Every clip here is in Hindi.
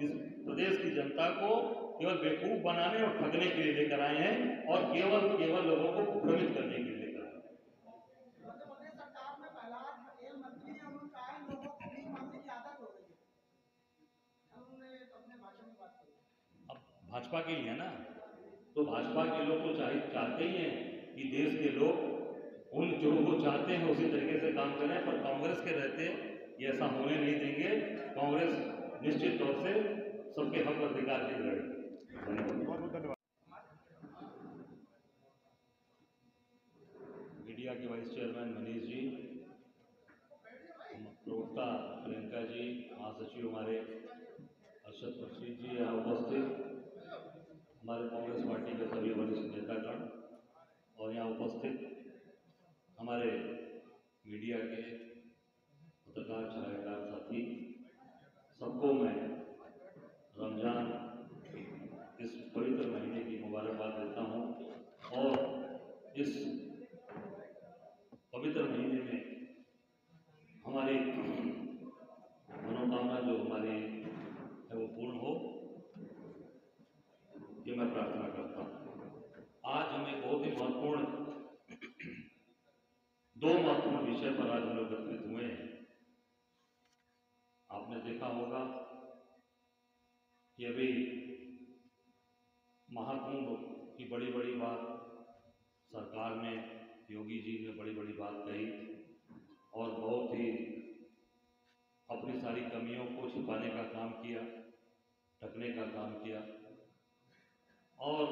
इस प्रदेश की जनता को केवल बेवकूफ बनाने और ठगने के लिए लेकर आए हैं और केवल लोगों को भ्रमित करने के लिए लेकर आए हैं। मध्य प्रदेश सरकार में प्रहलाद पटेल मंत्री हैं, उनका है लोगों को भीख मांगने की आदत हो गई है, उन्होंने अपने भाषण में बात करी। अब भाजपा के लिए ना, तो भाजपा के लोग तो चाहते ही हैं कि देश के लोग उन जो वो चाहते हैं उसी तरीके से काम करें, पर कांग्रेस के रहते ये ऐसा होने नहीं देंगे। कांग्रेस निश्चित तौर से सबके हक और अधिकार के लिए लड़ेगी। धन्यवाद। मीडिया के वाइस चेयरमैन मनीष जी, प्रवक्ता प्रियंका जी, महासचिव हमारे अर्शद खुर्शीद जी यहाँ उपस्थित, हमारे कांग्रेस पार्टी के सभी वरिष्ठ नेतागण और यहाँ उपस्थित हमारे मीडिया के पत्रकार छायाकार साथी, सबको मैं रमजान इस पवित्र महीने की मुबारकबाद देता हूँ और इस पवित्र महीने में हमारी मनोकामना जो हमारी है वो पूर्ण हो, ये मैं प्रार्थना करता हूँ। आज हमें बहुत ही दो महत्वपूर्ण विषय पर आज हम लोग एकत्रित हुए हैं। आपने देखा होगा कि अभी महाकुंभ की बड़ी बात सरकार ने, योगी जी ने बड़ी बात कही और बहुत ही अपनी सारी कमियों को छिपाने का काम किया, ढकने का काम किया और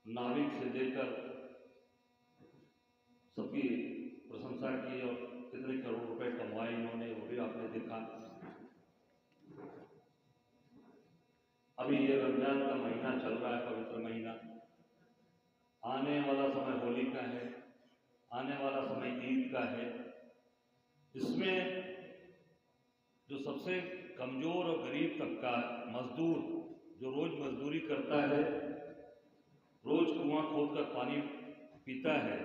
नाविक से लेकर सबकी प्रशंसा की और कितने करोड़ रुपए कमाए इन्होंने, वो भी आपने देखा। अभी ये रमजान का महीना चल रहा है, पवित्र महीना। आने वाला समय होली का है, आने वाला समय ईद का है। इसमें जो सबसे कमजोर और गरीब तबका मजदूर, जो रोज मजदूरी करता है, रोज कुआं खोदकर पानी पीता है,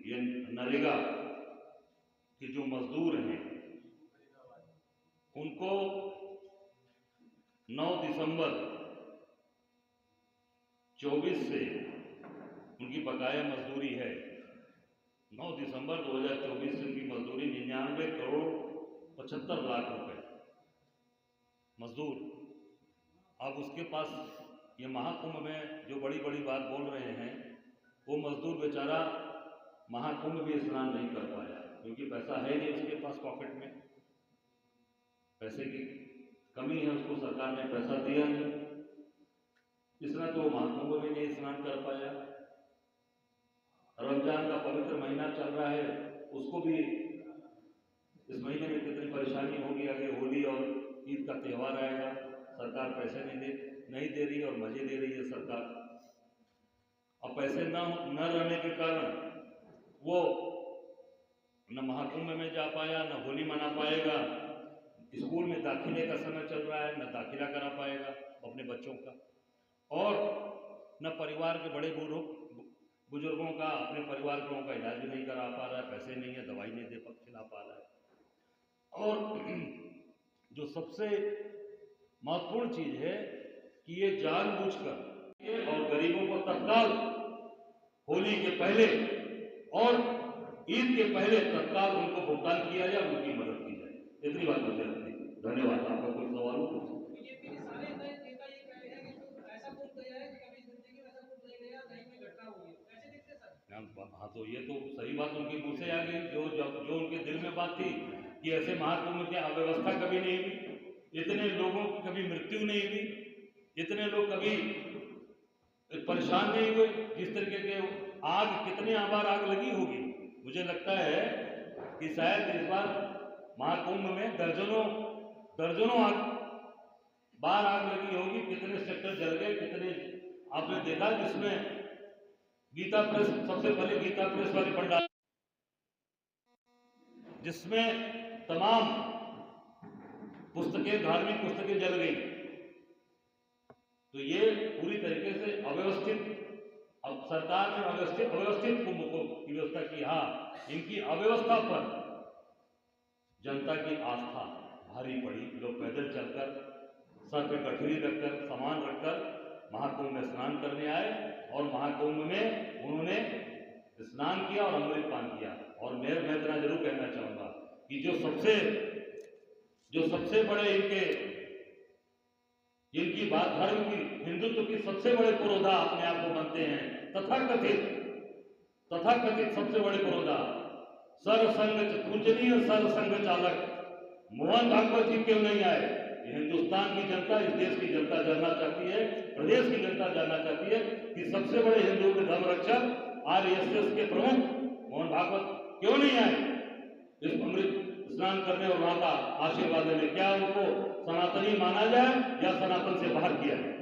ये नरेगा के जो मजदूर हैं, उनको 9 दिसंबर 24 से उनकी बकाया मजदूरी है। 9 दिसंबर 2024 से उनकी मजदूरी 99 करोड़ 75 लाख रुपए मजदूर। अब उसके पास ये महाकुंभ में जो बड़ी बात बोल रहे हैं, वो मजदूर बेचारा महाकुंभ भी स्नान नहीं कर पाया, क्योंकि पैसा है नहीं उसके पास, पॉकेट में पैसे की कमी है, उसको सरकार ने पैसा दिया नहीं, इसलिए तो महाकुंभ में नहीं स्नान कर पाया। रमजान का पवित्र महीना चल रहा है, उसको भी इस महीने में कितनी परेशानी होगी, आगे होली और ईद का त्यौहार आएगा, सरकार पैसे नहीं दे रही और मजे दे रही है सरकार। अब पैसे न रहने के कारण वो न महाकुंभ में जा पाया, न होली मना पाएगा, स्कूल में दाखिले का समय चल रहा है, न दाखिला करा पाएगा अपने बच्चों का, और न परिवार के बड़े बुजुर्गों का, अपने परिवार के लोगों का इलाज भी नहीं करा पा रहा है, पैसे नहीं है, दवाई नहीं दे खिला पा रहा है। और जो सबसे महत्वपूर्ण चीज है कि ये जानबूझकर और गरीबों को तत्काल होली के पहले और ईद के पहले तत्काल उनको भुगतान किया जाए, उनकी मदद की जाए। इतनी बात मुझे लगती है। धन्यवाद। आपका कोई सवाल हो? बीजेपी के सारे नेता ये कह रहे हैं कि जो ऐसा कुछ गया है कि कभी जिंदगी में ऐसा कुछ नहीं गया, नहीं कोई घटना हुई है, कैसे दिखते सर? हाँ, तो ये तो सही बात उनके मुंह से आ गई, जो उनके दिल में बात थी कि ऐसे महाकुंभ की अव्यवस्था कभी नहीं हुई, इतने लोगों की कभी मृत्यु नहीं हुई, इतने लोग कभी परेशान नहीं हुए, जिस तरीके के आग, कितने बार आग लगी होगी। मुझे लगता है कि शायद इस बार महाकुंभ में दर्जनों बार आग लगी होगी, कितने सेक्टर जल गए, कितने आपने देखा जिसमें गीता प्रेस, सबसे पहले गीता प्रेस वाली पंडाल, जिसमें तमाम पुस्तकें, धार्मिक पुस्तकें जल गई। तो ये पूरी तरीके से अव्यवस्थित, अब सरकार ने अव्यवस्थित कुंभ को की व्यवस्था की। हाँ, इनकी अव्यवस्था पर जनता की आस्था भारी पड़ी। लोग पैदल चलकर, सर पे गठरी रखकर, सामान रखकर महाकुंभ में स्नान करने आए और महाकुंभ में उन्होंने स्नान किया और अमृत पान किया। और मैं इतना जरूर कहना चाहूँगा कि जो सबसे बड़े जिनकी बात धर्म की, हिंदुत्व की सबसे बड़े पुरोधा अपने आप को बनते हैं, तथाकथित सबसे बड़े पुरोधा, सरसंघ पूजनीय सरसंघ चालक मोहन भागवत जी क्यों नहीं आए? हिंदुस्तान की जनता, इस देश की जनता जानना चाहती है, प्रदेश की जनता जानना चाहती है कि सबसे बड़े हिंदुओं के धर्म रक्षक आरएसएस के प्रमुख मोहन भागवत क्यों नहीं आए इस अमृत स्नान करने और वहां का आशीर्वाद लेने? क्या उनको सनातनी माना जाए या सनातन से बाहर किया जाए?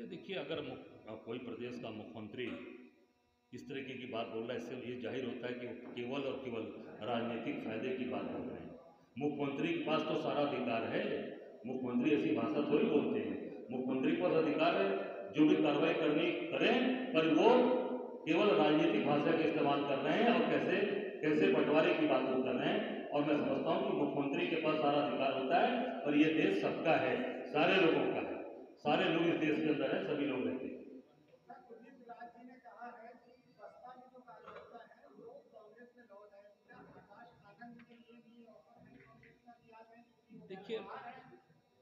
देखिए, अगर कोई प्रदेश का मुख्यमंत्री इस तरीके की बात बोल रहा है, इससे ये जाहिर होता है कि वो केवल और केवल राजनीतिक फायदे की बात बोल रहे हैं। मुख्यमंत्री के पास तो सारा अधिकार है, मुख्यमंत्री ऐसी भाषा थोड़ी बोलते हैं। मुख्यमंत्री के पास अधिकार है जो भी कार्रवाई करनी करें, पर वो केवल राजनीतिक भाषा का इस्तेमाल कर रहे हैं और कैसे बंटवारे की बात कर रहे हैं। और मैं समझता हूँ कि मुख्यमंत्री के पास सारा अधिकार होता है, पर यह देश सबका है, सारे लोगों का है, सारे लोग इस देश के अंदर है, सभी लोग रहते हैं।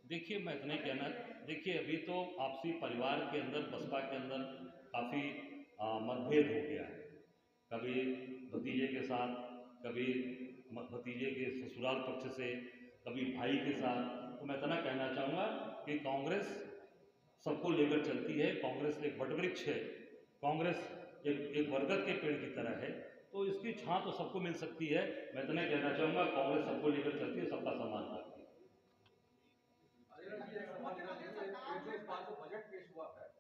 देखिए मैं इतना ही कहना, देखिए अभी तो आपसी परिवार के अंदर, बसपा के अंदर काफ़ी मतभेद हो गया है, कभी भतीजे के साथ, कभी भतीजे के ससुराल पक्ष से, कभी भाई के साथ। तो मैं इतना कहना चाहूँगा कि कांग्रेस सबको लेकर चलती है, कांग्रेस एक वटवृक्ष है, कांग्रेस एक बरगद के पेड़ की तरह है, तो इसकी छां तो सबको मिल सकती है। मैं इतना कहना चाहूँगा कांग्रेस सबको लेकर चलती है, सबका सम्मान करती है।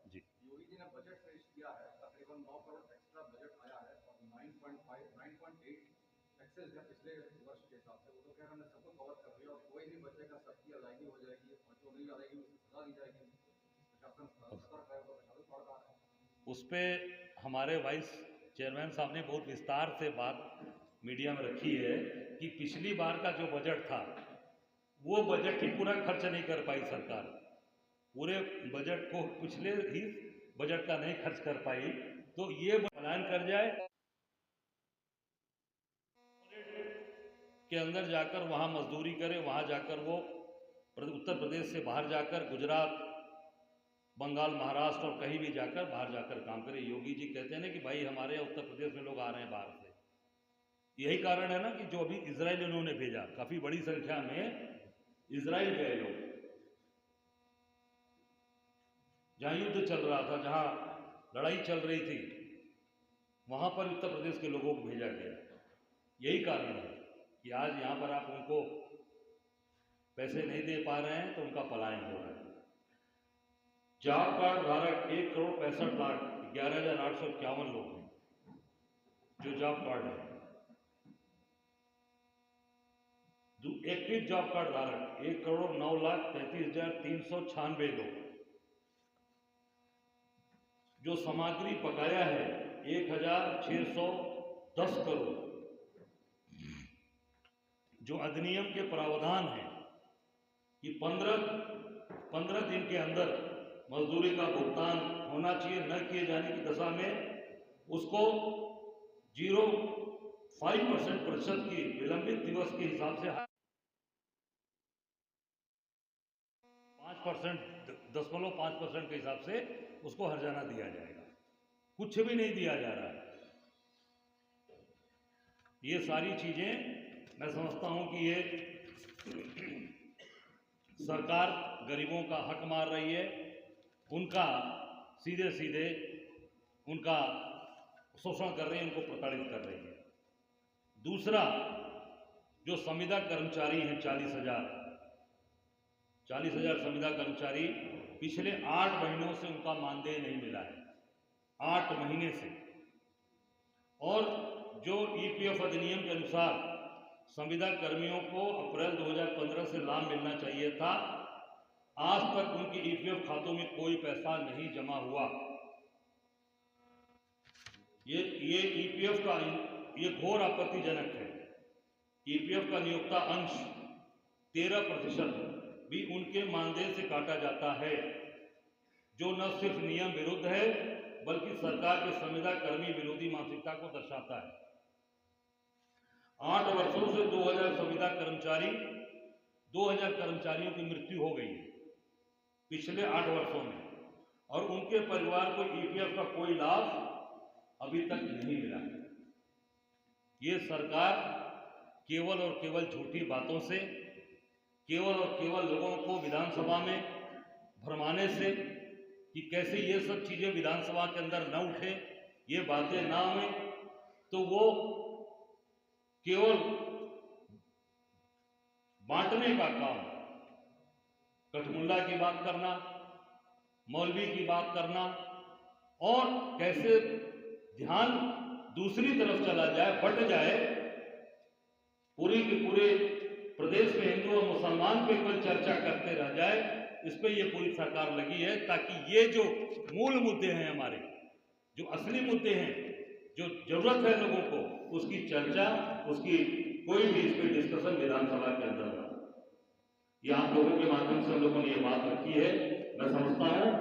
जी, योगी जी ने बजट पेश किया है, तकरीबन 9 करोड़ एक्स्ट्रा बजट आया है और 9.8 एक्सेस है पिछले वर्ष के हिसाब से। वो तो कह रहे हैं सबको कवर कर दिया और कोई नहीं बचेगा, सबकी अदायगी हो जाएगी और जो नहीं अदायगी उसकी सजा दी जाएगी। प्रशासन सतर्क है, प्रशासन पड़ रहा है। उस पर हमारे वाइस चेयरमैन साहब ने बहुत विस्तार से बात मीडिया में रखी है कि पिछली बार का जो बजट था वो बजट ही पूरा खर्च नहीं कर पाई सरकार, पूरे बजट को पिछले ही बजट का नहीं खर्च कर पाई। तो ये ऐलान कर जाए के अंदर जाकर वहाँ मजदूरी करे, वहाँ जाकर वो उत्तर प्रदेश से बाहर जाकर गुजरात, बंगाल, महाराष्ट्र और कहीं भी जाकर बाहर जाकर काम करे। योगी जी कहते हैं ना कि भाई हमारे उत्तर प्रदेश में लोग आ रहे हैं बाहर से, यही कारण है ना कि जो अभी इजराइल उन्होंने भेजा, काफ़ी बड़ी संख्या में इजराइल गए लोग, जहाँ युद्ध चल रहा था, जहाँ लड़ाई चल रही थी, वहाँ पर उत्तर प्रदेश के लोगों को भेजा गया। यही कारण है कि आज यहाँ पर आप उनको पैसे नहीं दे पा रहे हैं तो उनका पलायन हो रहा है। जॉब कार्ड धारक 1,65,11,851 लोग हैं जो जॉब कार्ड है। एक्टिव जॉब कार्ड धारक 1,09,33,396 लोग। जो सामग्री बकाया है 1,610 करोड़। जो अधिनियम के प्रावधान है कि 15 दिन के अंदर मजदूरी का भुगतान होना चाहिए, न किए जाने की दशा में उसको 0.5% की विलंबित दिवस के हिसाब से 5.5% के हिसाब से उसको हर्जाना दिया जाएगा। कुछ भी नहीं दिया जा रहा है। ये सारी चीजें मैं समझता हूं कि ये सरकार गरीबों का हक मार रही है, उनका सीधे सीधे उनका शोषण कर रही है, उनको प्रताड़ित कर रही है। दूसरा, जो संविदा कर्मचारी हैं 40,000 संविदा कर्मचारी, पिछले 8 महीनों से उनका मानदेय नहीं मिला है, 8 महीने से। और जो ईपीएफ अधिनियम के अनुसार संविदा कर्मियों को अप्रैल 2015 से लाभ मिलना चाहिए था, आज तक उनके ईपीएफ खातों में कोई पैसा नहीं जमा हुआ। ये ईपीएफ का ये घोर आपत्तिजनक है। ईपीएफ का नियोक्ता अंश 13% भी उनके मानदेय से काटा जाता है, जो न सिर्फ नियम विरुद्ध है बल्कि सरकार के संविदा कर्मी विरोधी मानसिकता को दर्शाता है। 8 वर्षों से 2000 संविदा कर्मचारियों की मृत्यु हो गई है पिछले 8 वर्षों में, और उनके परिवार को ईपीएफ का कोई लाभ अभी तक नहीं मिला। ये सरकार केवल और केवल झूठी बातों से, केवल और केवल लोगों को विधानसभा में भरमाने से कि कैसे ये सब चीजें विधानसभा के अंदर न उठे, ये बातें ना आए, तो वो केवल बांटने का काम, कठमुल्ला की बात करना, मौलवी की बात करना, और कैसे ध्यान दूसरी तरफ चला जाए, बट जाए, पूरी के पूरे प्रदेश में हिंदू और मुसलमान पे कोई चर्चा करते रह जाए, इस पे ये पूरी सरकार लगी है, ताकि ये जो मूल मुद्दे हैं हमारे, जो असली मुद्दे हैं, जो जरूरत है लोगों को, उसकी चर्चा, उसकी कोई भी इस पे डिस्कशन विधानसभा के अंदर ना। ये आप लोगों के माध्यम से हम लोगों ने ये बात रखी है। मैं समझता हूँ